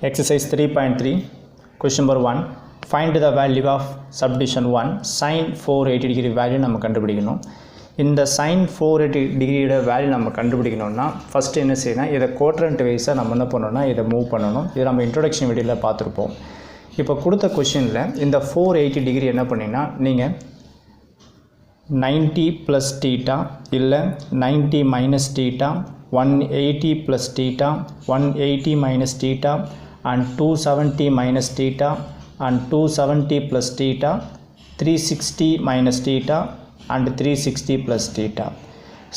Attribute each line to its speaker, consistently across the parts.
Speaker 1: Exercise 3.3, question number 1. Find the value of subdivision 1 sin 480 degree value நம்ம கண்டுபிடிக்கணும். இந்த sin 480 degree value நம்ம கண்டுபிடிக்கணும்னா ஃபர்ஸ்ட் என்ன செய்யணும், இதை quadrant வைஸா நம்ம என்ன பண்ணணும்னா இதை மூவ் பண்ணணும். இதை நம்ம இன்ட்ரோடக்ஷன் வீடியோல பார்த்திருப்போம். இப்போ கொடுத்த क्वेश्चनல இந்த 480 degree என்ன பண்ணீங்கன்னா நீங்க 90 plus theta இல்ல 90 minus theta 180 plus theta 180 minus theta and 270 minus theta and 270 plus theta 360 minus theta and 360 plus theta.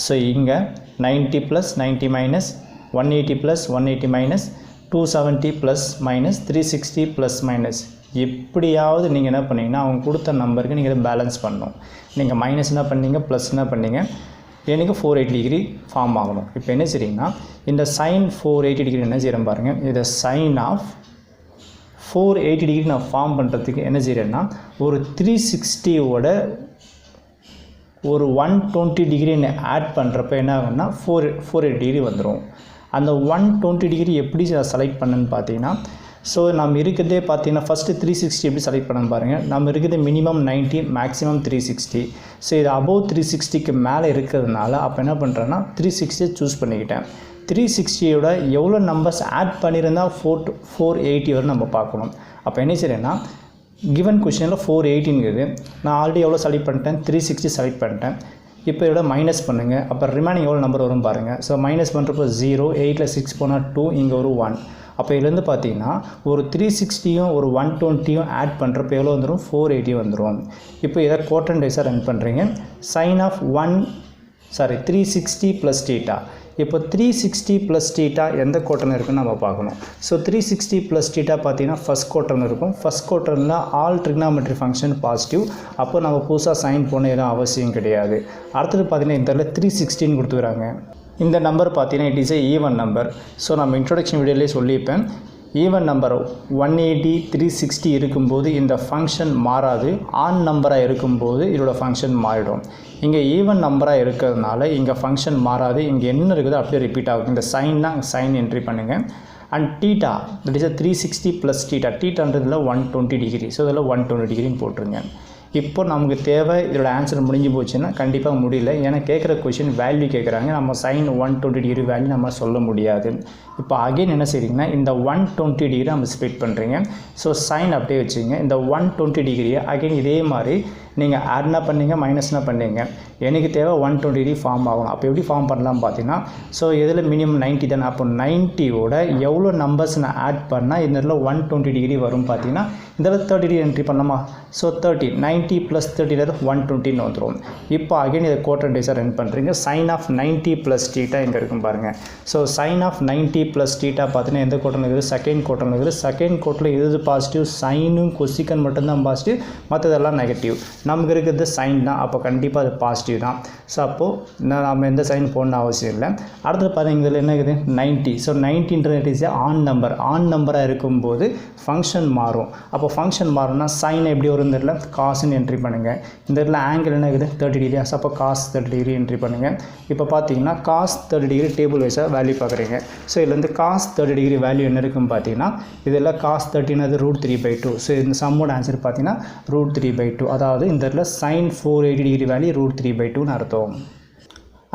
Speaker 1: So இங்க 90 plus 90 minus 180 plus 180 minus 270 plus minus 360 plus minus எப்படியாவது நீங்கள் என்ன பண்ணீங்கன்னா அவங்க கொடுத்த நம்பருக்கு நீங்கள் இதை பேலன்ஸ் பண்ணணும். நீங்கள் மைனஸ் என்ன பண்ணீங்க ப்ளஸ் என்ன பண்ணீங்க எனக்கு 480 டிகிரி ஃபார்ம் ஆகணும். இப்போ என்ன செய்றீங்கன்னா இந்த sin 480 டிகிரி என்ன செய்கிறேன் பாருங்கள், இதை sin ஆஃப் 480 டிகிரி நான் ஃபார்ம் பண்ணுறதுக்கு என்ன செய்கிறேன்னா ஒரு 360ஓட ஒரு 120 டிகிரி ஆட் பண்ணுறப்ப என்ன ஆகும்னா 480 டிகிரி வந்துடும். அந்த 120 டிகிரி எப்படி செலக்ட் பண்ணுன்னு பார்த்தீங்கன்னா, ஸோ நம்ம இருக்கிறதே பார்த்தீங்கன்னா ஃபஸ்ட்டு 360 எப்படி செலக்ட் பண்ணணும் பாருங்கள். நம்ம இருக்கிறது மினிமம் 90 மேக்ஸிமம் 360. ஸோ இது அபவ் 360க்கு மேலே இருக்கிறதுனால அப்போ என்ன பண்ணுறேன்னா 360 சூஸ் பண்ணிக்கிட்டேன். 360யோட எவ்வளோ நம்பர்ஸ் ஆட் பண்ணியிருந்தால் 480 வரை நம்ம பார்க்கணும். அப்போ என்ன செய்கிறேன்னா கிவன் கொஷனில் 480ங்கிறது நான் ஆல்ரெடி எவ்வளோ செலக்ட் பண்ணிட்டேன், 360 செலக்ட் பண்ணிட்டேன். இப்போ இதோட மைனஸ் பண்ணுங்கள், அப்போ ரிமைனிங் எவ்வளோ நம்பர் வரும் பாருங்கள். ஸோ மைனஸ் பண்ணுறப்போ 0, 8ல் 6 போனால் 2, இங்கே ஒரு 1. அப்போ இதுலேருந்து பார்த்தீங்கன்னா ஒரு 360யும் ஒரு 120யும் ஆட் பண்ணுறப்போ எவ்வளோ வந்துடும், 480 வந்துடும். இப்போ இதை குவாட்ரண்ட் வைஸாக ரன் பண்ணுறீங்க. Sine of 360 plus theta. இப்போ 360 ப்ளஸ் தீட்டா எந்த குவாட்ரண்ட் இருக்குன்னு நம்ம பார்க்கணும். ஸோ 360 ப்ளஸ் தீட்டா பார்த்தீங்கன்னா ஃபஸ்ட் குவாட்ரண்ட் இருக்கும். ஃபஸ்ட் குவாட்ரண்ட்டில் ஆல் ட்ரிக்னாமெட்ரி ஃபங்க்ஷன் பாசிட்டிவ். அப்போ நம்ம புதுசாக சைன் பண்ண எதுவும் அவசியம் கிடையாது. அடுத்தது பார்த்தீங்கன்னா இந்த 360ன்னு கொடுத்துக்கிறாங்க. இந்த நம்பர் பார்த்தீங்கன்னா it is a even number. So நம்ம இன்ட்ரோடக்ஷன் வீடியோலேயே சொல்லியிருப்பேன், ஈவன் நம்பர் 180 360 இருக்கும்போது இந்த ஃபங்க்ஷன் மாறாது. ஆன் நம்பராக இருக்கும்போது இதோட ஃபங்க்ஷன் மாறிடும். இங்கே ஈவன் நம்பராக இருக்கிறதுனால இங்கே ஃபங்க்ஷன் மாறாது. இங்கே என்ன இருக்குதோ அப்படியே ரிப்பீட் ஆகும். இந்த சைன்னா சைன் என்ட்ரி பண்ணுங்கள். And theta that is 360 plus theta. தீட்டான்றதில் 120 டிகிரி. ஸோ இதில் 120 டிகிரின்னு போட்டுருங்க. இப்போ நமக்கு தேவை இதோட ஆன்சர் முடிஞ்சு போச்சுன்னா கண்டிப்பாக முடியல. ஏன்னா கேட்குற கொஷின் வேல்யூ கேட்குறாங்க. நம்ம சைன் 120 டிகிரி வேல்யூ நம்ம சொல்ல முடியாது. இப்போ அகைன் என்ன செய்றீங்கன்னா இந்த 120 டிகிரி நம்ம ஸ்ப்ளிட் பண்ணுறீங்க. ஸோ சைன் அப்படியே வச்சுங்க. இந்த 120 டிகிரியை அகைன் இதே மாதிரி நீங்கள் ஆட்னா பண்ணீங்க மைனஸ்னா பண்ணீங்க. எனக்கு தேவை 120 டிகிரி ஃபார்ம் ஆகணும். அப்போ எப்படி ஃபார்ம் பண்ணலாம் பார்த்தீங்கன்னா, ஸோ இதில் மினிமம் 90 தானே. அப்போ 90யோட எவ்வளோ நம்பர்ஸ் நான் ஆட் பண்ணால் இந்த இதில் 120 டிகிரி வரும் பார்த்தீங்கன்னா இதில் 30 டிகிரி என்ட்ரி பண்ணலாமா. ஸோ 90 ப்ளஸ் 30 120ன்னு வந்துடும். இப்போ அகைன் இதை குவாட்ரண்ட் வைஸாக ரன் பண்ணுறீங்க. சைன் ஆஃப் 90 ப்ளஸ் தீட்டா இங்கே இருக்கும் பாருங்கள். So sine of 90 plus theta பார்த்தீங்கன்னா எந்த குவாட்ரண்ட் இருக்குது, செகண்ட் குவாட்ரண்ட் இருக்குது. செகண்ட் குவார்ட்டரில் எது பாசிட்டிவ், சைனும் கொசிக்கன் மட்டும்தான் பாசிட்டிவ், மற்றதெல்லாம் நெகட்டிவ். நமக்கு இருக்கிறது சைன் தான். அப்போ கண்டிப்பாக அது பாசிட்டிவ் தான். ஸோ அப்போது நம்ம எந்த சைன் போடணும் அவசியம் இல்லை. அடுத்தது பார்த்தீங்கன்னா இதில் என்ன இருக்குது 90. ஸோ 90ன்றது இஸ் ஆன் நம்பர். ஆன் நம்பராக இருக்கும்போது ஃபங்க்ஷன் மாறும். அப்போ ஃபங்க்ஷன் மாறும்னா சைன் எப்படி வரும் தெரியல, காசுன்னு என்ட்ரி பண்ணுங்கள். இந்த இடத்துல ஆங்கிள் என்ன இருக்குது 30 டிகிரி. அப்போ காஸ் 30 டிகிரி என்ட்ரி பண்ணுங்கள். இப்போ பார்த்தீங்கன்னா காஸ் 30 டிகிரி டேபிள் வைஸாக வேல்யூ பார்க்குறீங்க. ஸோ இதுலேருந்து காஸ் 30 டிகிரி வேல்யூ என்ன இருக்குன்னு பார்த்தீங்கன்னா இதில் காஸ் 30னது √3/2. ஸோ இந்த சம்மோட ஆன்சர் பார்த்தீங்கன்னா √3/2. அதாவது இந்த இடத்துல சைன் 480 டிகிரி வேல்யூ √3/2ன்னு அர்த்தம்.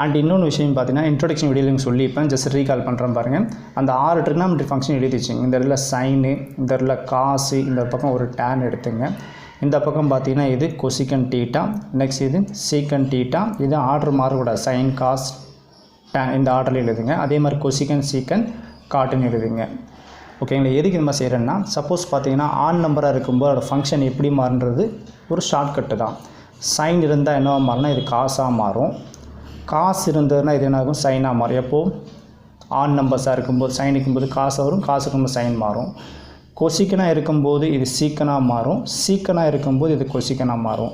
Speaker 1: அண்ட் இன்னொன்று விஷயம் பார்த்தீங்கன்னா இன்ட்ரோடக்ஷன் வீடியோவில் சொல்லியிருப்பேன், ஜஸ்ட் ரீகால் பண்ணுறேன் பாருங்கள். அந்த 6 ட்ரிக்னாமெட்ரி ஃபங்க்ஷன் எழுதி வச்சுங்க. இந்த இடத்துல சைனு, இந்த இடத்துல காசு, இந்த பக்கம் ஒரு டேன் எடுத்துங்க. இந்த பக்கம் பார்த்தீங்கன்னா இது கொசிக்கன் தீட்டா, நெக்ஸ்ட் இது சீக்கன் தீட்டா. இது ஆர்டர் மாறக்கூடாது, சைன் காஸ் டேன் இந்த ஆர்டரில் எழுதுங்க. அதே மாதிரி கொசிக்கன் சீக்கன் காட்டுன்னு எழுதுங்க. ஓகேங்களா. எதுக்கு இந்த மாதிரி செய்கிறேன்னா, சப்போஸ் பார்த்தீங்கன்னா ஆன் நம்பராக இருக்கும்போது அதோட ஃபங்க்ஷன் எப்படி மாறுன்றது ஒரு ஷார்ட்கட்டு தான். சைன் இருந்தால் என்னவா மாறினா இது காசாக மாறும். காசு இருந்ததுன்னா இது என்ன ஆகும், சைனாக மாறும். எப்போது ஆன் நம்பர்ஸாக இருக்கும்போது சைன் இருக்கும்போது காசு வரும், காசு இருக்கும்போது சைன் மாறும். கொசிக்கனாக இருக்கும்போது இது சீக்கனாக மாறும், சீக்கனாக இருக்கும்போது இது கொசிக்கனாக மாறும்.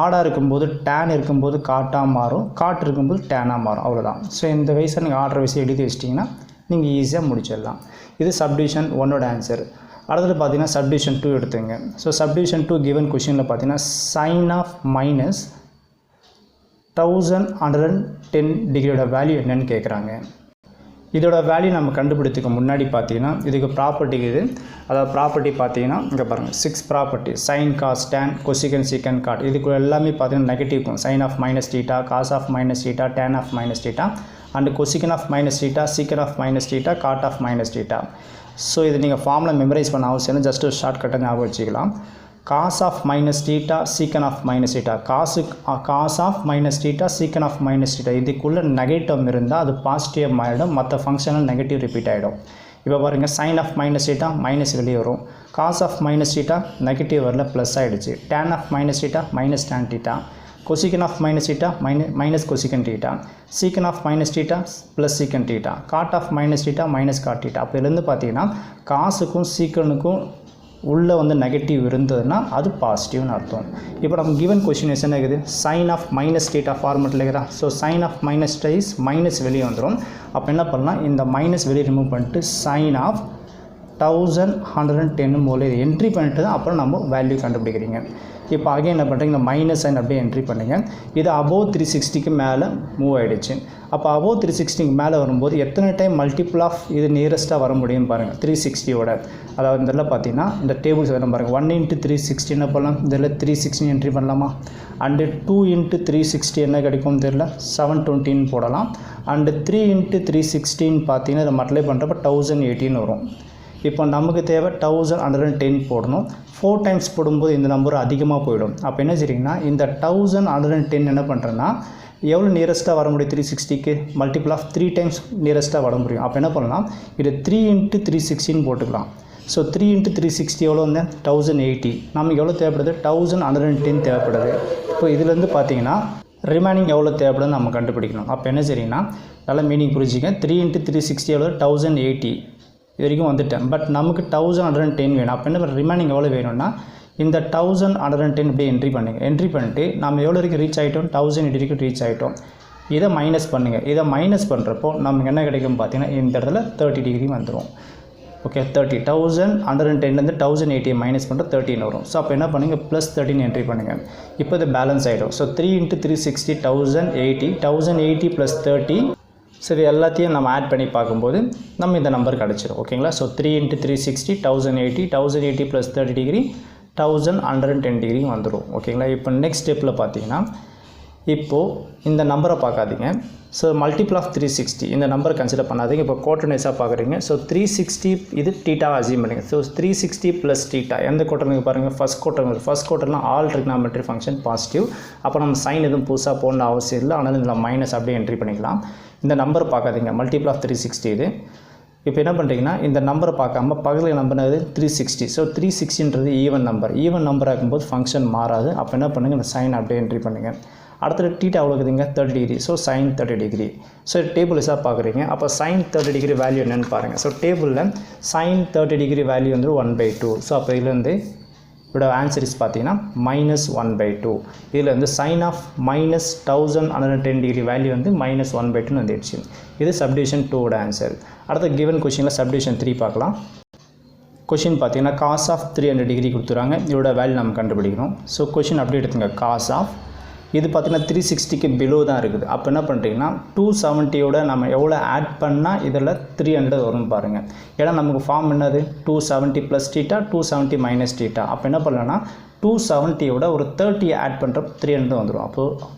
Speaker 1: ஆடாக இருக்கும்போது டேன் இருக்கும்போது காட்டாக மாறும், காட்டு இருக்கும்போது டேனாக மாறும். அவ்வளோதான். ஸோ இந்த வயசை நீங்கள் ஆர்டர் வயசை எழுதி வச்சிட்டிங்கன்னா நீங்கள் ஈஸியாக முடிச்சிடலாம். இது சப்டிவிஷன் 1ஓட ஆன்சர். அடுத்தது பார்த்தீங்கன்னா சப்டிவிஷன் 2 எடுத்துங்க. ஸோ சப்டிவிஷன் 2 கிவன் கொஷினில் பார்த்தீங்கன்னா சைன் ஆஃப் மைனஸ் 1110 டிகிரியோட வேல்யூ என்னன்னு கேட்குறாங்க. இதோட வேல்யூ நம்ம கண்டுபிடித்துக்க முன்னாடி பார்த்தீங்கன்னா இதுக்கு ப்ராப்பர்ட்டி இது. அதாவது ப்ராப்பர்ட்டி பார்த்தீங்கன்னா இங்கே பாருங்கள் 6 property sine cos tan cosec sec cot இதுக்கு எல்லாமே பார்த்தீங்கன்னா நெகட்டிவ் இருக்கும். Sine of minus theta, cos of minus theta, tan of minus theta and cosec of minus theta, sec of minus theta, cot of minus theta. So இது நீங்கள் ஃபார்மில் memorise பண்ண அவசியம் just ஒரு ஷார்ட்கட்டாக ஞாபகம் வச்சுக்கலாம். cos of minus theta secant of minus theta cos of minus theta secant of minus theta இதுக்குள்ள negative இருந்தால் அது பாசிட்டிவ் ஆகிடும், மற்ற ஃபங்க்ஷனில் நெகட்டிவ் ரிப்பீட் ஆகிடும். இப்போ பாருங்கள் sin of minus theta minus வெளியே வரும், cos of minus theta negative வரல ப்ளஸ் ஆகிடுச்சு, tan of minus theta minus tan theta, cosecant of minus theta minus cosecant theta, secant of minus theta plus secant theta, cot of minus theta minus cot theta. அப்போ இதுலேருந்து பார்த்தீங்கன்னா காசுக்கும் சீக்கனுக்கும் உள்ளே வந்து negative இருந்ததுன்னா அது பாசிட்டிவ்னு அர்த்தம். இப்போ நம்ம கிவன் கொஷின் என்ன இருக்குது, சைன் ஆஃப் மைனஸ் டீட்டா ஃபார்மெட்டில் இருக்குதா. ஸோ சைன் ஆஃப் மைனஸ் டைஸ் மைனஸ் வெளியே வந்துடும். அப்போ என்ன பண்ணலாம், இந்த மைனஸ் வெளியே ரிமூவ் பண்ணிட்டு சைன் ஆஃப் 1110 போல் இது என்ட்ரி பண்ணிட்டு தான் அப்புறம் நம்ம வேல்யூ கண்டுபிடிக்கிறீங்க. இப்போ அகைன் என்ன பண்ணுறீங்க, இந்த மைனஸ் சைன் அப்படியே என்ட்ரி பண்ணுங்க. இது அபோவ் 360க்கு மேலே மூவ் ஆகிடுச்சு. அப்போ அபோவ் 360க்கு மேலே வரும்போது எத்தனை டைம் மல்டிபிள் ஆஃப் இது நியரஸ்ட்டாக வர முடியும் பாருங்கள் 360யோட. அதாவது இதில் பார்த்தீங்கன்னா இந்த டேபிள்ஸ் வரும் பாருங்கள், 1 × 360 என்ன பண்ணலாம், இதில் 360 என்ட்ரி பண்ணலாமா. அண்டு 2 × 360 என்ன கிடைக்கும் தெரியல 720 போடலாம். அண்டு 3 × 316 பார்த்தீங்கன்னா இதை மல்டிப்ளை பண்ணுறப்ப 1018 வரும். இப்போ நமக்கு தேவை 1110 போடணும். 4 டைம்ஸ் போடும்போது இந்த நம்பர் அதிகமாக போயிடும். அப்போ என்ன செய்றீங்கன்னா இந்த 1110 என்ன பண்ணுறேன்னா எவ்வளோ நியரஸ்ட்டாக வர முடியும் 360க்கு மல்டிபிள் ஆஃப் 3 டைம்ஸ் நியரஸ்ட்டாக வர முடியும். அப்போ என்ன பண்ணலாம், இது 3 × 316 போட்டுக்கலாம். ஸோ 3 × 360 எவ்வளோ வந்து 1080. நமக்கு எவ்வளோ தேவைப்படுது 1110 தேவைப்படுது. இப்போ இதுலேருந்து பார்த்தீங்கன்னா ரிமைனிங் எவ்வளோ தேவைப்படுதுன்னு நம்ம கண்டுபிடிக்கணும். அப்போ என்ன செய்றீங்கன்னா நல்லா மீனிங் புரிஞ்சுங்க. 3 × 360 எவ்வளோ 1080 இது வரைக்கும் வந்துட்டேன். பட் நமக்கு 1110 வேணும். அப்போ என்ன ரிமைனிங் எவ்வளோ வேணும்னா இந்த 1110 இப்படியே என்ட்ரி பண்ணுங்க. என்ட்ரி பண்ணிட்டு நம்ம எவ்வளோ வரைக்கும் ரீச் ஆகிட்டோம் 1080 வரைக்கும் ரீச் ஆகிட்டோம். இதை மைனஸ் பண்ணுங்கள். இதை மைனஸ் பண்ணுறப்போ நமக்கு என்ன கிடைக்கும் பார்த்தீங்கன்னா இந்த இடத்துல 30 டிகிரி வந்துடும். ஓகே 30 1110லேருந்து 1080 மைனஸ் பண்ணுற 13 வரும். ஸோ அப்போ என்ன பண்ணுங்கள் +13 என்ட்ரி பண்ணுங்கள். இப்போ இது பேலன்ஸ் ஆகிடும். ஸோ 3 × 360 1080 + 30. ஸோ இது எல்லாத்தையும் நம்ம ஆட் பண்ணி பார்க்கும்போது நம்ம இந்த நம்பர் கிடச்சிடும். ஓகேங்களா. ஸோ 3 × 360 1080 + 30 டிகிரி 1110 டிகிரி வந்துடும். ஓகேங்களா. இப்போ நெக்ஸ்ட் ஸ்டெப்பில் பார்த்தீங்கன்னா இப்போது இந்த நம்பரை பார்க்காதீங்க. ஸோ மல்டிபிள் ஆஃப் 360 இந்த நம்பர் கன்சிடர் பண்ணாதீங்க. இப்போ கோட்டர்னைஸாக பார்க்குறீங்க. ஸோ 360 இது டீட்டா அசியூம் பண்ணுங்கள். ஸோ 360 + டீட்டா எந்த கோட்டர்னுக்கு பாருங்கள், ஃபஸ்ட் கோட்டர்னால் ஆல் ட்ரிக்னாமெட்ரி ஃபங்க்ஷன் பாசிட்டிவ். அப்போ நம்ம சைன் எதுவும் புதுசாக போடணும் அவசியம் இல்லை. ஆனால் இதில் மைனஸ் அப்படியே என்ட்ரி பண்ணிக்கலாம். இந்த நம்பரை பார்க்காதீங்க, மல்டிபிள் ஆஃப் 360 இது. இப்போ என்ன பண்ணுறீங்கன்னா இந்த நம்பரை பார்க்காம பக்கத்தில் நம்பர் 360. ஸோ 360ன்றது ஈவன் நம்பர் ஆகும்போது ஃபங்க்ஷன் மாறாது. அப்போ என்ன பண்ணுங்கள் இந்த சைன் அப்படியே என்ட்ரி பண்ணுங்கள். அடுத்தது டீட்டா எவ்வளோ இருக்குதுங்க 30 degree. So sine 30 degree. So table இஸாக பார்க்குறீங்க. அப்போ சைன் 30 டிகிரி வேல்யூ என்னென்னு பாருங்கள். ஸோ டேபிளில் சைன் 30 டிகிரி வேல்யூ வந்து 1/2. ஸோ அப்போ இதுலேருந்து இதோட ஆன்சர் இஸ் பார்த்தீங்கன்னா -1/2. இதில் வந்து சைன் ஆஃப் -1110 டிகிரி வேல்யூ வந்து -1/2 வந்துடுச்சு. இது சப்டிவிஷன் 2ஓட ஆன்சர். அடுத்த கிவன் கொஷினில் சப்டிவிஷன் 3 பார்க்கலாம். கொஷின் பார்த்தீங்கன்னா காஸ் ஆஃப் 300 டிகிரி கொடுத்துறாங்க. இதோட வேல்யூ நம்ம கண்டுபிடிக்கணும். ஸோ கொஷின் அப்படியே எடுத்துங்க. காஸ் ஆஃப் இது பார்த்தீங்கன்னா 360க்கு பிலோ தான் இருக்குது. அப்போ என்ன பண்ணுறீங்கன்னா 270யோட நம்ம எவ்வளோ ஆட் பண்ணால் இதில் 300 வரும் பாருங்கள். ஏன்னா நமக்கு ஃபார்ம் என்னது 270 + θ 270 - θ. அப்போ என்ன பண்ணலான்னா 270யோட ஒரு 30 ஆட் பண்ணுறப்ப 300 வந்துடும்.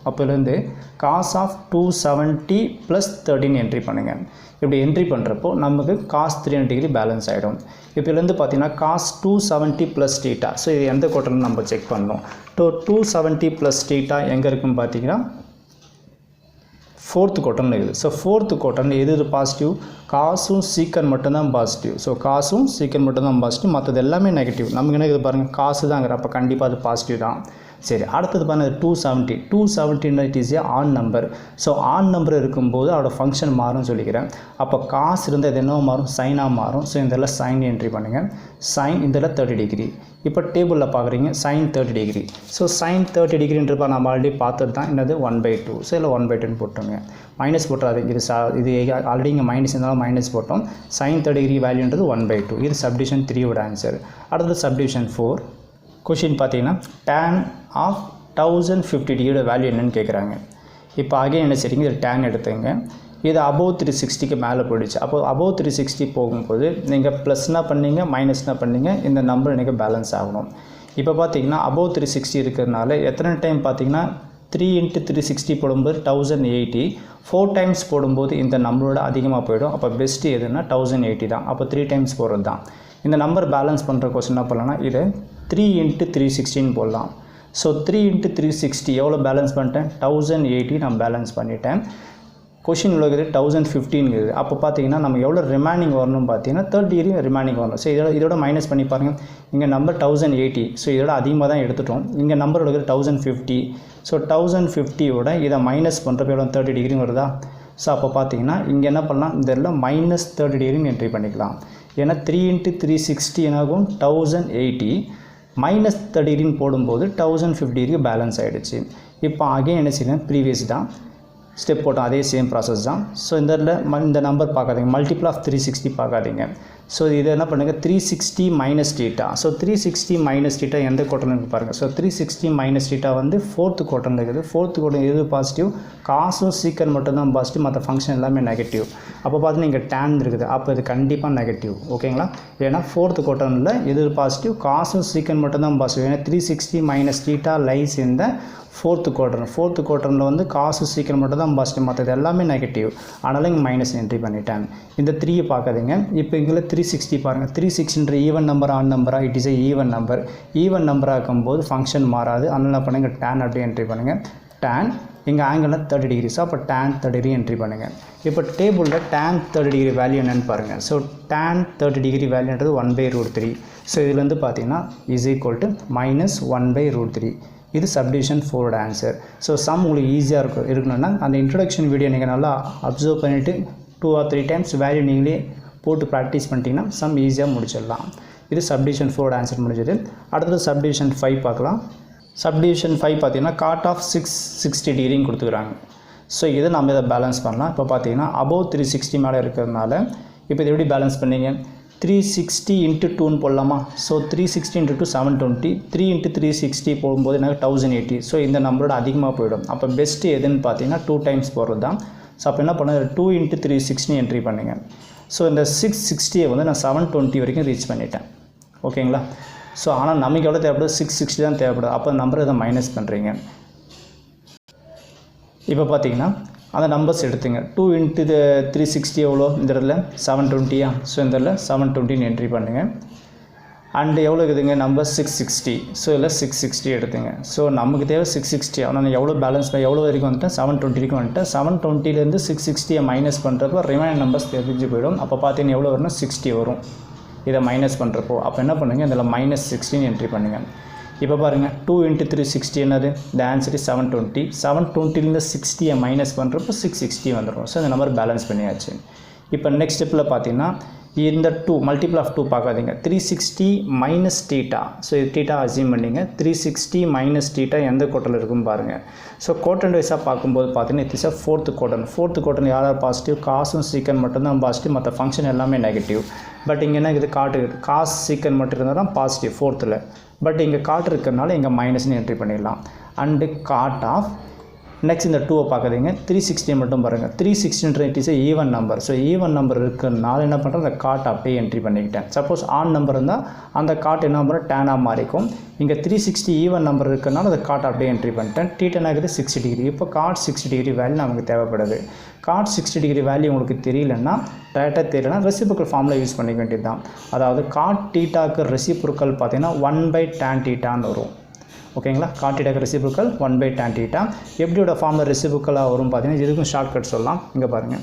Speaker 1: அப்போலேருந்து காஸ் ஆஃப் 270 + 13 என்ட்ரி பண்ணுங்கள். இப்படி என்ட்ரி பண்ணுறப்போ நமக்கு காஸ் 300 டிகிரி பேலன்ஸ் ஆகிடும். இப்போலேருந்து பார்த்தீங்கன்னா காஸ் 270 + θ. ஸோ இது எந்த கோட்டர்னு நம்ம செக் பண்ணணும். 270 + θ எங்கே இருக்குன்னு பார்த்தீங்கன்னா 4th குவார்ட்டர்னு இருக்குது. ஸோ 4th குவார்ட்டர்னு எது பாசிட்டிவ், காசும் சீக்கன் மட்டும்தான் பாசிட்டிவ். ஸோ காசும் சீக்கன் மட்டும்தான் பாசிட்டிவ், மற்றது எல்லாமே நெகட்டிவ். நமக்கு என்ன இருக்குது பாருங்கள், காசு தாங்கிற, அப்போ கண்டிப்பாக அது பாசிட்டிவ் தான். சரி, அடுத்தது பாருங்கள் 270 it is a on number. So on number இருக்கும்போது அதோட ஃபங்க்ஷன் மாறும்னு சொல்லிக்கிறேன். அப்போ காசு இருந்தால் இது என்ன மாறும், சைனாக மாறும். ஸோ இதெல்லாம் சைன் என்ட்ரி பண்ணுங்கள். சைன் இதெல்லாம் 30 டிகிரி. இப்போ டேபிளில் பார்க்குறீங்க சைன் 30 டிகிரி. ஸோ சைன் 30 டிகிரின்றப்ப நம்ம ஆல்ரெடி பார்த்தது தான், என்னது 1/2. ஸோ இல்லை 1/2 போட்டுருங்க. மைனஸ் போட்டுறாதீங்க. இது ஆல்ரெடி இங்கே மைனஸ் இருந்தாலும் மைனஸ் போட்டோம். சைன் 30 டிகிரி வேல்யூன்றது 1/2. இது சப்டிவிஷன் 3ஓட ஆன்சர். அடுத்தது சப்டிவிஷன் 4. கொஷின் பார்த்தீங்கன்னா tan ஆஃப் 1050 டிகிரியோட வேல்யூ என்னன்னு கேட்குறாங்க. இப்போ அகைன் என்ன செய்றீங்க, இது tan எடுத்துங்க. இது above 360க்கு மேலே போயிடுச்சு. அப்போ above 360 போகும்போது நீங்கள் ப்ளஸ்னா பண்ணீங்க மைனஸ்னா பண்ணீங்க இந்த நம்பர் எனக்கு பேலன்ஸ் ஆகணும். இப்போ பார்த்தீங்கன்னா above 360 இருக்கிறதுனால எத்தனை டைம் பார்த்தீங்கன்னா 3 into 360 போடும்போது 1080, 4 டைம்ஸ் போடும்போது இந்த நம்பரோட அதிகமாக போயிடும். அப்போ பெஸ்ட்டு எதுன்னா 1080 தான். அப்போ 3 டைம்ஸ் போடுறது தான். இந்த நம்பர் பேலன்ஸ் பண்ணுற கொஸ்டின் என்ன பண்ணலாம்னா இதை 3 into 316 போடலாம். ஸோ 3 into 360 எவ்வளோ பேலன்ஸ் பண்ணிட்டேன் 1080 நான் பேலன்ஸ் பண்ணிட்டேன். கொஷின் உள்ளது 1015 இருக்குது. அப்போ பார்த்தீங்கன்னா நம்ம எவ்வளோ ரிமைனிங் வரணும்னு பார்த்தீங்கன்னா 30 டிகிரி ரிமைனிங் வரணும். ஸோ இதோட மைனஸ் பண்ணி பாருங்கள். இங்கே நம்பர் 1080, ஸோ இதோட அதிகமாக தான் எடுத்துட்டோம். இங்கே நம்பர் உள்ளது 1050. ஸோ 1050யோட இதை மைனஸ் பண்ணுறப்ப எவ்வளோ 30 டிகிரி வருதா? ஸோ அப்போ பார்த்தீங்கன்னா இங்கே என்ன பண்ணலாம் இந்த இடத்துல மைனஸ் 30 டிகிரின்னு என்ட்ரி பண்ணிக்கலாம். ஏன்னா 3 into 360 என்னாகும் 1080 மைனஸ் 30 டிகிரின்னு போடும்போது 1050 டிகிரி பேலன்ஸ் ஆகிடுச்சு. இப்போ அகைன் என்ன செய்யணும் ப்ரீவியஸ் தான் ஸ்டெப் போட்டோம், அதே சேம் ப்ராசஸ் தான். ஸோ இந்த நம்பர் பார்க்காதீங்க, மல்டிபிள் ஆஃப் 360 பார்க்காதீங்க. ஸோ இது என்ன பண்ணுங்கள் 360 minus theta. So 360 minus theta எந்த குவார்ட்டர்னு இருக்குது பாருங்கள். ஸோ 360 மைனஸ் டீட்டா வந்து 4th குவார்ட்டர்னு இருக்குது. 4th குவார்ட்டர் எது பாசிட்டிவ்? காசும் சீக்கன் மட்டும்தான் பாசிட்டிவ், மற்ற ஃபங்க்ஷன் எல்லாமே நெகட்டிவ். அப்போ பார்த்தீங்கன்னா இங்கே டேன் இருக்குது, அப்போ இது கண்டிப்பாக நெகட்டிவ். ஓகேங்களா? ஏன்னா 4th குவார்ட்டரில் எது பாசிட்டிவ்? காசும் சீக்கன் மட்டும்தான் பாசிட்டிவ். ஏன்னா 360 மைனஸ் டீட்டா லைஸ் இந்த 4th குவார்ட்டர். 4th குவார்ட்டரில் வந்து காசு சீக்கிரம் மட்டும் தான் பாசிட்டிவ், மற்றது எல்லாமே நெகட்டிவ். அதனால் இங்கே மைனஸ் என்ட்ரி பண்ணிட்டேன். இந்த 3 பார்க்காதீங்க. இப்போ இங்கே 360 பாருங்கள். 360 ஈவன் நம்பர் ஆன் நம்பரா? It is a even number. Even நம்பராக இருக்கும்போது ஃபங்க்ஷன் மாறாது. அதனால் என்ன பண்ணுங்கள் டேன் அப்படியே என்ட்ரி பண்ணுங்கள். டேன் இங்கே ஆங்கிள்னா 30 டிகிரிஸோ, அப்போ டேன் 30 டிகிரி என்ட்ரி பண்ணுங்கள். இப்போ டேபிளில் டேன் 30 டிகிரி வேல்யூ என்னென்னு பாருங்கள். ஸோ டேன் 30 டிகிரி வேல்யூன்றது 1/√3. ஸோ இதில் வந்து பார்த்தீங்கன்னா இஸ் ஈக்குவல் டு மைனஸ் 1/√3. இது சப்டிவிஷன் 4 ஆன்சர். ஸோ சம் உங்களுக்கு ஈஸியாக இருக்கணும்னா அந்த இன்ட்ரடக்ஷன் வீடியோ நீங்கள் நல்லா அப்சர்வ் பண்ணிவிட்டு 2 or 3 டைம்ஸ் வேல்யூ நீங்களே போட்டு ப்ராக்டிஸ் பண்ணிட்டீங்கன்னா சம் ஈஸியாக முடிச்சிடலாம். இது சப்டிவிஷன் 4 ஆன்சர் முடிஞ்சது. அடுத்தது சப்டிவிஷன் 5 பார்க்கலாம். சப்டிவிஷன் 5 பார்த்தீங்கன்னா காட் ஆஃப் 660 டிகிரின்னு கொடுத்துக்கிறாங்க. ஸோ இதை நம்ம இதை பேலன்ஸ் பண்ணலாம். இப்போ பார்த்தீங்கன்னா above 360 மேலே இருக்கிறதுனால இப்போ இதை எப்படி பேலன்ஸ் பண்ணீங்க 360 into 2ன்னு போடலாமா? So 360 into 2 720. 3 into 360 போகும்போது எனக்கு 1080. ஸோ இந்த நம்பரோட அதிகமாக போயிடும். அப்போ பெஸ்ட்டு எதுன்னு பார்த்தீங்கன்னா 2 டைம்ஸ் போடுறது தான். ஸோ அப்போ என்ன பண்ணுறது 2 into 360 என்ட்ரி பண்ணுங்கள். ஸோ இந்த 660 வந்து நான் 720 வரைக்கும் ரீச் பண்ணிட்டேன். ஓகேங்களா? ஸோ ஆனால் நமக்கு எவ்வளோ தேவைப்படுது 660 தான் தேவைப்படுது. அப்போ நம்பரை இதை மைனஸ் பண்ணுறீங்க. இப்போ பார்த்தீங்கன்னா அந்த நம்பர்ஸ் எடுத்துங்க. 2 into 360 எவ்வளோ? இந்த இடத்துல 720. ஸோ இந்த இடத்துல 720 என்ட்ரி பண்ணுங்கள். அண்டு எவ்வளோ இருக்குதுங்க நம்பர் 660. ஸோ இதில் 660 எடுத்துங்க. ஸோ நமக்கு தேவை 660. ஆனால் நான் எவ்வளோ பேலன்ஸ் எவ்வளோ வரைக்கும் வந்துட்டேன் 720 வரைக்கும் வந்துட்டேன். 720லேருந்து 660 மைனஸ் பண்ணுறப்போ ரிமைனிங் நம்பர்ஸ் தெரிஞ்சு போயிடும். அப்போ பார்த்தீங்கன்னா எவ்வளோ வரும்னா 60 வரும். இதை மைனஸ் பண்ணுறப்போ அப்போ என்ன பண்ணுங்கள் இதில் மைனஸ் 16 என்ட்ரி பண்ணுங்கள். இப்போ பாருங்கள் 2 into 360 என்னது? The answer is 720. 720லேருந்து 60 மைனஸ் பண்ணுறப்போ 660 வந்துடும். ஸோ இந்த நம்பர் பேலன்ஸ் பண்ணியாச்சு. இப்போ நெக்ஸ்ட் ஸ்டெப்பில் பார்த்தீங்கன்னா இந்த 2 மல்டிபிள் ஆஃப் 2 பார்க்காதீங்க. 360 மைனஸ் டீட்டா. ஸோ இது டீட்டா அசியூம் பண்ணிங்க. 360 மைனஸ் டீட்டா எந்த குவார்ட்டரில் இருக்குன்னு பாருங்கள். ஸோ குவார்ட்டர் வைஸாக பார்க்கும்போது பார்த்தீங்கன்னா it is 4th quarter. 4th quarter யாராவது பாசிட்டிவ்? காசும் சீக்கன் மட்டும்தான் பாசிட்டிவ், மற்ற ஃபங்க்ஷன் எல்லாமே நெகட்டிவ். பட் இங்கே என்ன இது காட்டு காசு சீக்கன் மட்டும் இருந்தால் தான் பாசிட்டிவ் 4th. பட் இங்கே காட்டு இருக்கிறதுனால இங்கே மைனஸ்னு என்ட்ரி பண்ணிடலாம். அண்டு காட் ஆஃப் நெக்ஸ்ட் இந்த 2 பார்க்குறீங்க. 360 மட்டும் பாருங்கள். 360 it is a even number. So even number இருக்கிறதுனால என்ன பண்ணுறேன் அந்த காட் அப்படியே என்ட்ரி பண்ணிக்கிட்டேன். சப்போஸ் ஆன் நம்பர் இருந்தால் அந்த காட் என்ன நம்பர் டேனாக மாறிக்கும். இங்கே 360 ஈவன் நம்பர் இருக்கிறதுனால அந்த காட் அப்படியே என்ட்ரி பண்ணிட்டேன். டீட்டன் ஆகுது 60 டிகிரி. இப்போ காட் 60 டிகிரி வேல்யூ நமக்கு தேவைப்படுது. காட் 60 டிகிரி வேல்யூ உங்களுக்கு தெரியலன்னா டேரெக்டாக தெரியலனா ரெசிப்ரோக்கல் ஃபார்மில் யூஸ் பண்ணிக்க வேண்டியது தான். அதாவது காட் டீட்டாக்கு ரெசிப்ரோக்கல் பார்த்தீங்கன்னா 1/tan தீட்டான்னு வரும். ஓகேங்களா? காட் டீட்டாக்கு ரெசிப்ரோக்கல் 1/tan தீட்டா. எப்படியோட ஃபார்மில் ரெசிப்ரோக்கலாக வரும் பார்த்தீங்கன்னா இதுக்கும் ஷார்ட்கட் சொல்லலாம். இங்கே பாருங்கள்.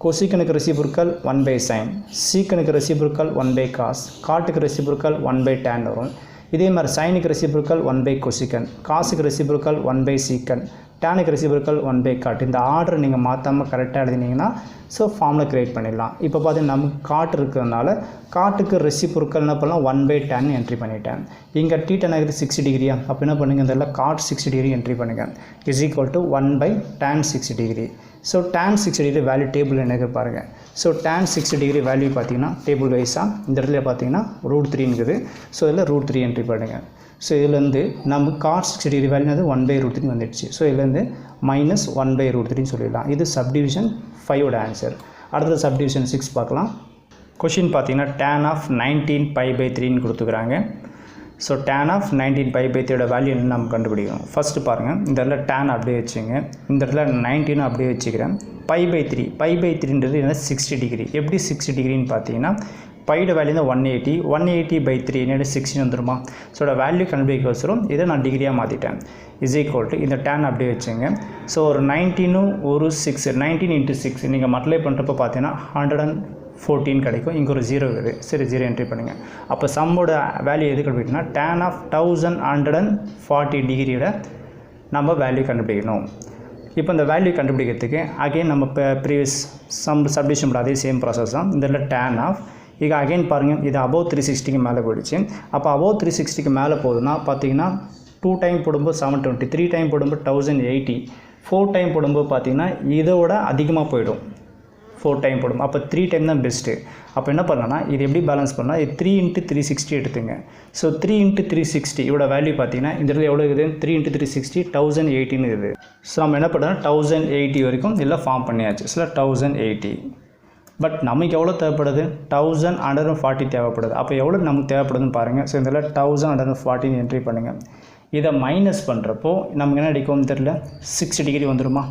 Speaker 1: கொசிக்கனுக்கு ரெசிப்ரோக்கல் 1/sin, சீக்கனுக்கு ரெசிப்ரோக்கல் 1/cos, காட்டுக்கு ரெசிப்ரோக்கல் 1/tan வரும். இதே மாதிரி சைனுக்கு ரெசிப்ரோக்கல் 1/cosecant, காசுக்கு ரெசிப்ரோக்கல் 1/secant, டேனுக்கு ரெசிப்ரோக்கல் 1/cot. இந்த ஆர்டர் நீங்கள் மாற்றாமல் கரெக்டாக எழுதினீங்கன்னா ஸோ ஃபார்மில் க்ரியேட் பண்ணிடலாம். இப்போ பார்த்தீங்கன்னா நமக்கு காட் இருக்கிறதுனால காட்டுக்கு ரெசிப்ரோக்கல் என்ன பண்ணலாம் 1/tan என்ட்ரி பண்ணிட்டேன். இங்கே டீட்டன் ஆகுது 60 டிகிரியா? அப்போ என்ன பண்ணுங்கள் இந்த காட் 60 டிகிரி என்ட்ரி பண்ணுங்கள். Is equal to 1/tan 60 degree. So tan 60 degree value table எனக்கு பாருங்கள். ஸோ tan 60 டிகிரி வேல்யூ பார்த்தீங்கன்னா டேபிள் வைஸாக இந்த இடத்துல பார்த்தீங்கன்னா √3 இருக்குது. ஸோ இதில் √3 என்ட்ரி பண்ணுங்கள். ஸோ இதுலேருந்து நம்ம cos 60 டிகிரி வேல்யூ அது 1/√3 வந்துடுச்சு. ஸோ இதுலேருந்து மைனஸ் 1/√3 சொல்லிடலாம். இது சப்டிவிஷன் 5ஓட ஆன்சர். அடுத்தது சப்டிவிஷன் 6 பார்க்கலாம். கொஷின் பார்த்தீங்கன்னா tan of 19π/3 கொடுத்துக்கிறாங்க. ஸோ tan of 19π/3 வேல்யூ என்ன நம்ம கண்டுபிடிக்கணும். ஃபஸ்ட்டு பாருங்கள், இந்த இடத்துல tan அப்படியே வச்சுங்க, இந்த இடத்துல 19 அப்படியே வச்சுக்கிறேன். π/3ன்றது என்ன 60 டிகிரி. எப்படி 60 டிகிரின்னு பார்த்தீங்கன்னா பையோட வேல்யூ தான் 180, 180/3 என்னோட 16 வந்துருமா. ஸோ வேல்யூ கண்டுபிடிக்க வச்சுரும், இதை நான் டிகிரியாக மாற்றிட்டேன். இஸ் ஈக்குவல் டு இந்த tan அப்படியே வச்சுங்க. ஸோ ஒரு 19 ஒரு 6, 19 × 6 நீங்கள் மல்டிப்ளை பண்ணுறப்போ பார்த்தீங்கன்னா 114 கிடைக்கும். இங்கே ஒரு 0 இருக்குது. சரி, 0 என்ட்ரி பண்ணுங்கள். அப்போ சம்மோட வேல்யூ எது கண்டுபிடிக்கணும்னா tan of 1140 டிகிரியோட நம்ம வேல்யூ கண்டுபிடிக்கணும். இப்போ இந்த வேல்யூ கண்டுபிடிக்கிறதுக்கு அகைன் நம்ம இப்போ ப்ரீவியஸ் சப்டிவிஷன் அதே சேம் ப்ராசஸ் தான். இந்த tan ஆஃப் ಈಗ அகைன் பாருங்கள், இது அபோவ் 360க்கு மேலே போயிடுச்சு. அப்போ அபோவ் 360க்கு மேலே போகுதுன்னா பார்த்தீங்கன்னா 2 டைம் போடும்போது 720, 3 டைம் போடும்போது 1080, 4 டைம் போடும்போது பார்த்தீங்கன்னா இதோட அதிகமாக போயிடும். 4 டைம் போடும், அப்போ 3 டைம் தான் பெஸ்ட்டு. அப்போ என்ன பண்ணலாம்னா இது எப்படி பேலன்ஸ் பண்ணால் இது 3 × 360 எடுத்துங்க. ஸோ 3 × 360 இதோட வேல்யூ பார்த்தீங்கன்னா இந்த இடத்துல எவ்வளோ இருக்குது, 3 × 360 1080 இருக்குது. ஸோ நம்ம என்ன பண்ணுறோம் 1080 வரைக்கும் இல்லை ஃபார்ம் பண்ணியாச்சு. ஸோ 1080 பட் நமக்கு எவ்வளோ தேவைப்படுது, 1140 தேவைப்படுது. அப்போ எவ்வளோ நமக்கு தேவைப்படுதுன்னு பாருங்கள். ஸோ இதில் 1140 என்ட்ரி பண்ணுங்கள். இதை மைனஸ் பண்ணுறப்போ நமக்கு என்ன அடிக்கும் தெரியல, 6 டிகிரி வந்துடுமா.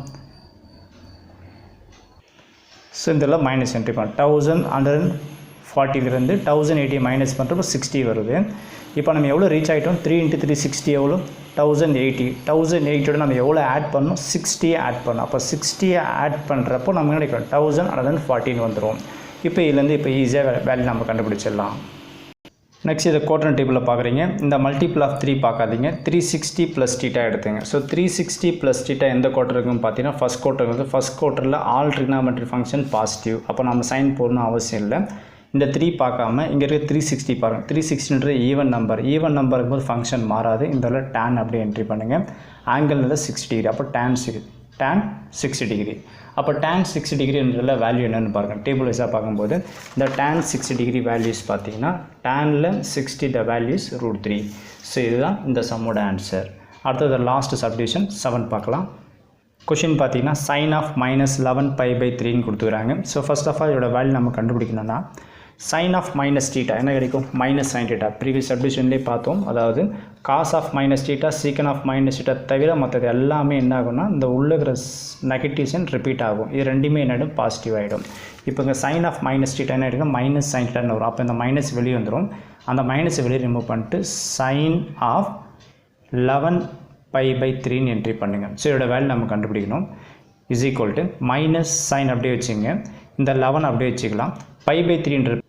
Speaker 1: ஸோ இதில் மைனஸ் என்ட்ரி பண்ண 1140லேருந்து 1080 மைனஸ் பண்ணுறப்போ 60 வருது. இப்போ நம்ம எவ்வளோ ரீச் ஆகிட்டோம், 3 × 360 எவ்வளோ 1080. 1080ஓட நம்ம எவ்வளோ ஆட் பண்ணணும், 60 ஆட் பண்ணணும். அப்போ 60 ஆட் பண்ணுறப்போ நம்ம என்ன கிடைக்கும் 1114 வந்துடும். இப்போ இதுலேருந்து இப்போ ஈஸியாக வேல்யூ நம்ம கண்டுபிடிச்சிடலாம். நெக்ஸ்ட் இதை குவாட்ரண்ட் டேபிளில் பார்க்குறீங்க. இந்த மல்டிபிள் ஆஃப் 3 பார்க்காதீங்க, 360 + θ எடுத்துங்க. ஸோ 360 + θ எந்த குவார்ட்டர் இருக்குன்னு பார்த்தீங்கன்னா ஃபஸ்ட் குவார்ட்டர் வந்து ஃபஸ்ட் குவார்ட்டரில் ஆல் ட்ரிக்னாமெட்ரி ஃபங்க்ஷன் பாசிட்டிவ். அப்போ நம்ம சைன் போடணும் அவசியம் இல்லை. இந்த 3 பார்க்காம இங்கே இருக்க 360 பாருங்கள். 360ன்றது ஈவன் நம்பர் இருக்கும்போது ஃபங்க்ஷன் மாறாது. இந்த tan அப்படியே என்ட்ரி பண்ணுங்கள். ஆங்கிள்ன்றது 60 டிகிரி. அப்போ tan 60 டிகிரி. அப்போ tan 60 டிகிரின்றதில் வேல்யூ என்னென்னு பாருங்கள். டேபிள் வைஸாக பார்க்கும்போது இந்த tan 60 டிகிரி வேல்யூஸ் பார்த்தீங்கன்னா tanல 60 த வேல்யூஸ் √3. ஸோ இதுதான் இந்த சம்மோட ஆன்சர். அடுத்தது லாஸ்ட் சப்டிவிஷன் 7 பார்க்கலாம். கொஷின் பார்த்தீங்கன்னா sin of -11π/3 கொடுத்துக்கிறாங்க. ஸோ ஃபர்ஸ்ட் ஆஃப் ஆல் இதோட வேல்யூ நம்ம கண்டுபிடிக்கணும்னா sin of -θ என்ன கிடைக்கும், -sin θ. ப்ரீவியஸ் சப்டிவிஷன்லேயே பார்த்தோம். அதாவது cos of -θ, secant of -θ தவிர மற்றது எல்லாமே என்ன ஆகும்னா இந்த உள்ள இருக்கிற நெகட்டிவ் சைன் ரிப்பீட் ஆகும். இது ரெண்டுமே என்னடும் பாசிட்டிவ் ஆகிடும். இப்போ இங்கே sin of -θ என்ன ஆகிடும், -sin θ வரும். அப்போ இந்த மைனஸ் வெளியே வந்துடும். அந்த மைனஸ் வெளியே ரிமூவ் பண்ணிட்டு sin of 11π/3 என்ட்ரி பண்ணுங்கள். ஸோ இதோட வேல்யூ நம்ம கண்டுபிடிக்கணும். Is equal to minus sine அப்படியே வச்சுங்க, இந்த 11 அப்படியே வச்சுக்கலாம். π/3ன்றது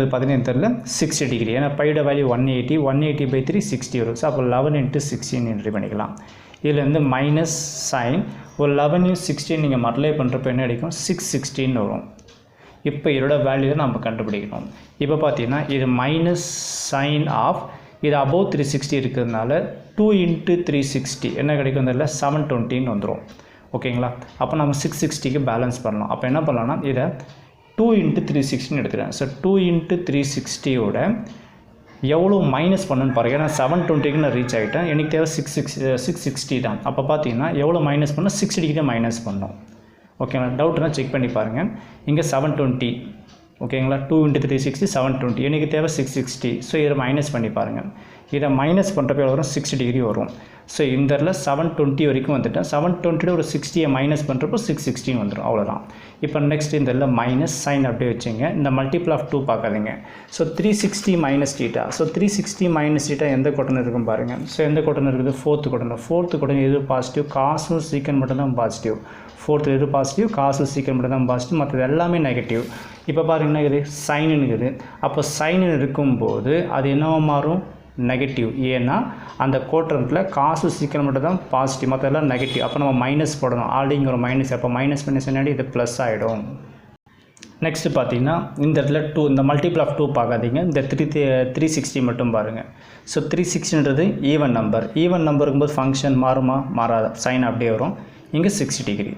Speaker 1: பார்த்தீங்கன்னா தெரியல 60 டிகிரி. ஏன்னா பையோட வேல்யூ 180, 180/3 60 வரும். ஸோ அப்போ 11 × 16 என்ட்ரி பண்ணிக்கலாம். இதில் வந்து மைனஸ் சைன் ஒரு 11 16 நீங்கள் மல்டிப்ளை பண்ணுறப்போ என்ன கிடைக்கும், 616 வரும். இப்போ இதோட வேல்யூ தான் நம்ம கண்டுபிடிக்கணும். இப்போ பார்த்தீங்கன்னா இது மைனஸ் சைன் ஆஃப் இது அபோவ் 360 இருக்கிறதுனால 2 × 360 என்ன கிடைக்கும் தெரியல 720 வந்துடும். ஓகேங்களா. அப்போ நம்ம 660க்கு பேலன்ஸ் பண்ணலாம். அப்போ என்ன பண்ணலாம்னா இதை 2 × 360 எடுத்துக்கிறேன். ஸோ 2 × 360ஓட எவ்வளோ மைனஸ் பண்ணணும்னு பாருங்கள். ஏன்னா 720க்கு நான் ரீச் ஆகிட்டேன். எனக்கு தேவை 660 தான். அப்போ பார்த்தீங்கன்னா எவ்வளோ மைனஸ் பண்ணால் 60 டிகிரி மைனஸ் பண்ணோம். ஓகேங்களா. டவுட்னா செக் பண்ணி பாருங்கள். இங்கே 720 ஓகேங்களா. 2 × 360 720, எனக்கு தேவை 660. ஸோ இதை மைனஸ் பண்ணி பாருங்கள். இதை மைனஸ் பண்ணுறப்ப எவ்வளோ வரும், 60 டிகிரி வரும். ஸோ இந்த இடத்துல 720 வரைக்கும் வந்துட்டேன். 720 ஒரு 60 மைனஸ் பண்ணுறப்போ 616 வந்துடும். அவ்வளோதான். இப்போ நெக்ஸ்ட் இந்த இடத்துல மைனஸ் சைன் அப்படியே வச்சுங்க. இந்த மல்டிபிள் ஆஃப் 2 பார்க்காதீங்க. ஸோ 360 - θ. ஸோ 360 - θ எந்த குவாட்ரண்ட் இருக்கும் பாருங்கள். ஸோ எந்த குவாட்ரண்ட் இருக்குது, ஃபோர்த்து குவாட்ரண்ட் எது பாசிட்டிவ், காசும் சீக்கன் மட்டும் தான் பாசிட்டிவ். ஃபோர்த்து எது பாசிட்டிவ், காசு சீக்கன் மட்டும் தான் பாசிட்டிவ், மற்றது எல்லாமே நெகட்டிவ். இப்போ பாருங்கன்னா இது சைனுன்னு இருக்குது. அப்போ சைனு இருக்கும்போது அது என்னவா மாறும், நெகட்டிவ். ஏன்னா அந்த குவாட்ரண்ட்டில் காசு சீக்கிரம் மட்டும் தான் பாசிட்டிவ், மற்றெல்லாம் நெகட்டிவ். அப்போ நம்ம மைனஸ் போடணும். ஆல்ரெடி ஒரு மைனஸ், அப்போ மைனஸ் பண்ணி சொன்னாடி இது ப்ளஸ் ஆகிடும். நெக்ஸ்ட்டு பார்த்தீங்கன்னா இந்த இடத்துல 2 இந்த மல்டிபிள் ஆஃப் 2 பார்க்காதீங்க. இந்த 360 மட்டும் பாருங்கள். ஸோ 360ன்றது ஈவன் நம்பர் இருக்கும்போது ஃபங்க்ஷன் மாறுமா, மாறாது. சைன் அப்படியே வரும். இங்கே 60 டிகிரி.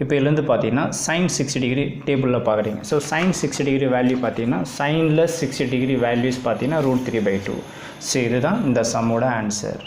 Speaker 1: இப்போ இதுலேருந்து பார்த்தீங்கன்னா சைன் 60 டிகிரி டேபிளில் பார்க்குறீங்க. ஸோ சைன் 60 டிகிரி வேல்யூ பார்த்தீங்கன்னா சைனில் 60 டிகிரி வேல்யூஸ் பார்த்தீங்கன்னா √3/2. ஸோ இதுதான் இந்த சம்மோட ஆன்சர்.